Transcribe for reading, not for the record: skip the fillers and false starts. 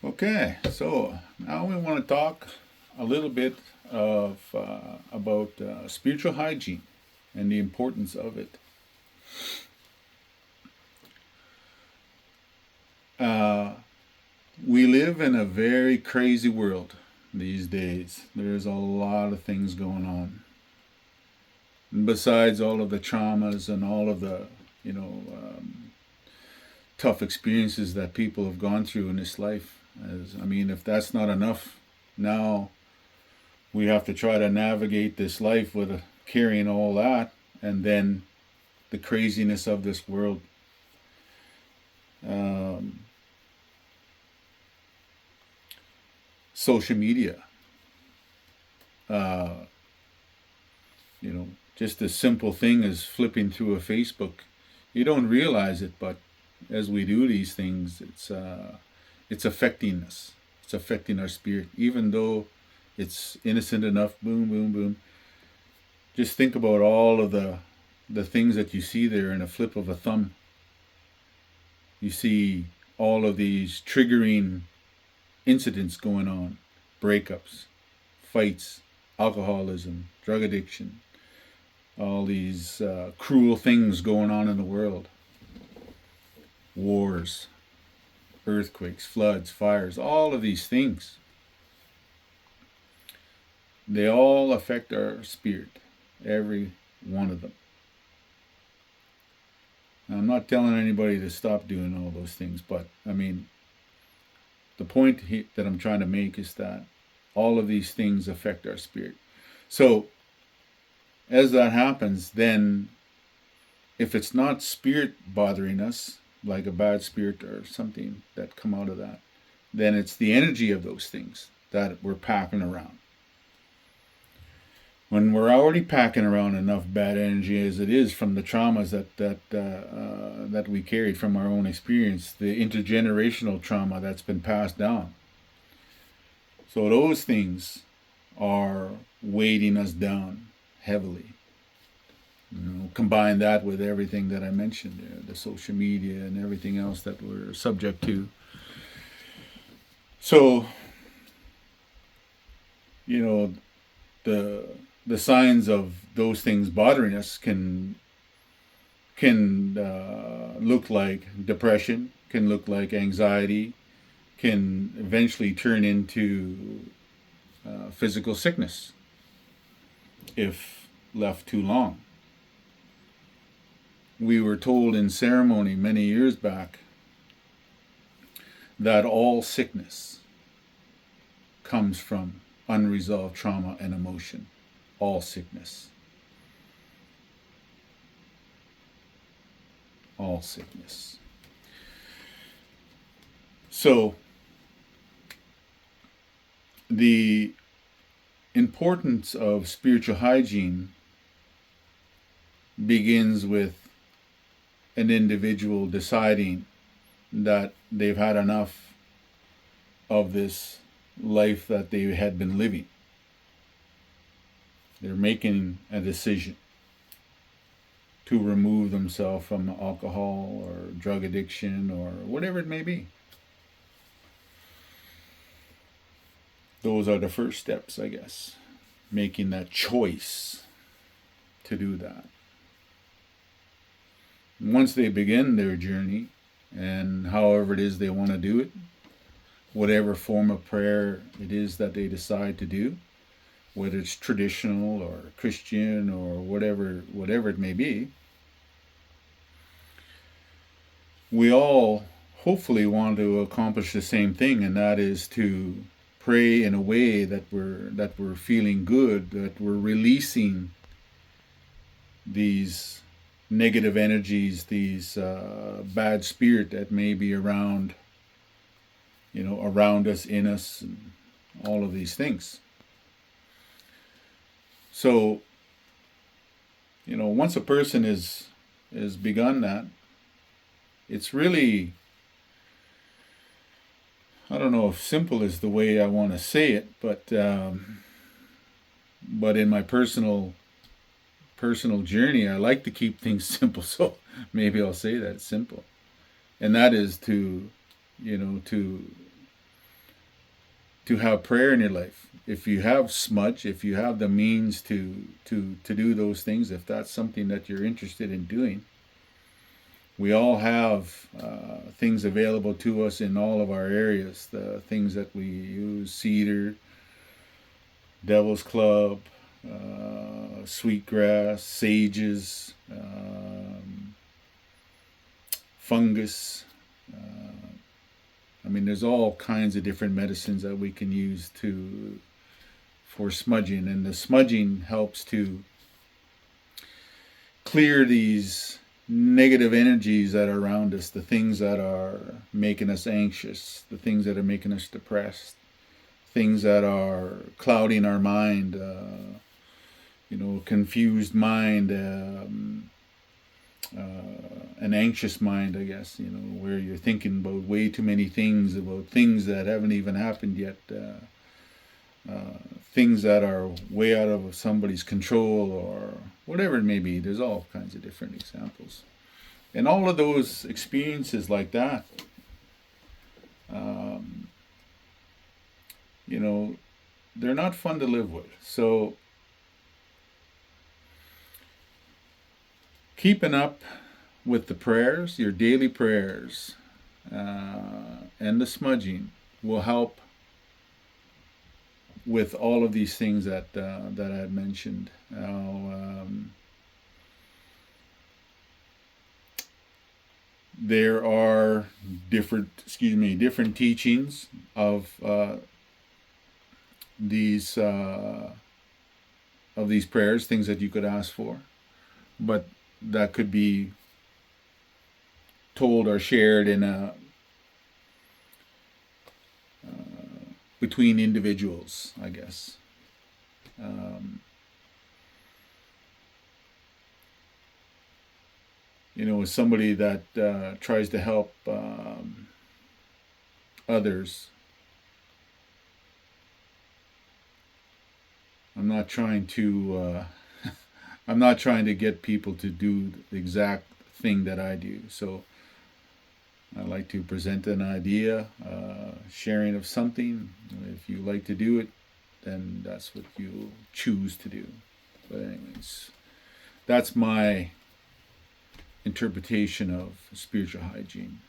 Okay, so now we want to talk a little bit of about spiritual hygiene and the importance of it. Uh, we live in a very crazy world these days. There's a lot of things going on. And besides all of the traumas and all of the, you know, tough experiences that people have gone through in this life, if that's not enough, now we have to try to navigate this life with carrying all that, and then the craziness of this world. Um, Social media, uh, just a simple thing as flipping through a Facebook. You don't realize it, but as we do these things, it's affecting us. It's affecting our spirit, even though it's innocent enough. Boom, boom, boom. Just think about all of the things that you see there in a flip of a thumb. You see all of these triggering incidents going on, breakups, fights, alcoholism, drug addiction, all these cruel things going on in the world, wars, earthquakes, floods, fires, all of these things. They all affect our spirit, every one of them. Now, I'm not telling anybody to stop doing all those things, but the point that I'm trying to make is that all of these things affect our spirit. So, as that happens, then if it's not spirit bothering us, like a bad spirit or something that come out of that, then it's the energy of those things that we're packing around. When we're already packing around enough bad energy as it is from the traumas that we carried from our own experience, the intergenerational trauma that's been passed down. So those things are weighting us down heavily. Combine that with everything that I mentioned, the social media and everything else that we're subject to. So, the signs of those things bothering us can look like depression, can look like anxiety, can eventually turn into physical sickness if left too long. We were told in ceremony many years back that all sickness comes from unresolved trauma and emotion. All sickness. All sickness. So, the importance of spiritual hygiene begins with an individual deciding that they've had enough of this life that they had been living. They're making a decision to remove themselves from alcohol or drug addiction or whatever it may be. Those are the first steps, I guess. Making that choice to do that. Once they begin their journey, and however it is they want to do it, whatever form of prayer it is that they decide to do, whether it's traditional or Christian or whatever it may be, we all hopefully want to accomplish the same thing, and that is to pray in a way that we're feeling good, that we're releasing these negative energies, these bad spirit that may be around us, in us, and all of these things. So, once a person has begun that, it's really, I don't know if simple is the way I want to say it, but in my personal journey, I like to keep things simple. So maybe I'll say that it's simple, and that is to to have prayer in your life. If you have smudge, if you have the means to do those things, if that's something that you're interested in doing, we all have things available to us in all of our areas. The things that we use: cedar, devil's club, sweetgrass, sages, fungus. I mean, there's all kinds of different medicines that we can use for smudging, and the smudging helps to clear these negative energies that are around us, the things that are making us anxious, the things that are making us depressed, things that are clouding our mind, confused mind, an anxious mind, I guess, where you're thinking about way too many things, about things that haven't even happened yet, things that are way out of somebody's control, or whatever it may be. There's all kinds of different examples. And all of those experiences like that, they're not fun to live with. So keeping up with the prayers, your daily prayers, and the smudging will help with all of these things that I had mentioned. There are different teachings of these prayers, things that you could ask for, but that could be told or shared in between individuals, I guess. As somebody that tries to help others, I'm not trying to get people to do the exact thing that I do. So I like to present an idea, sharing of something. If you like to do it, then that's what you choose to do. But anyways, that's my interpretation of spiritual hygiene.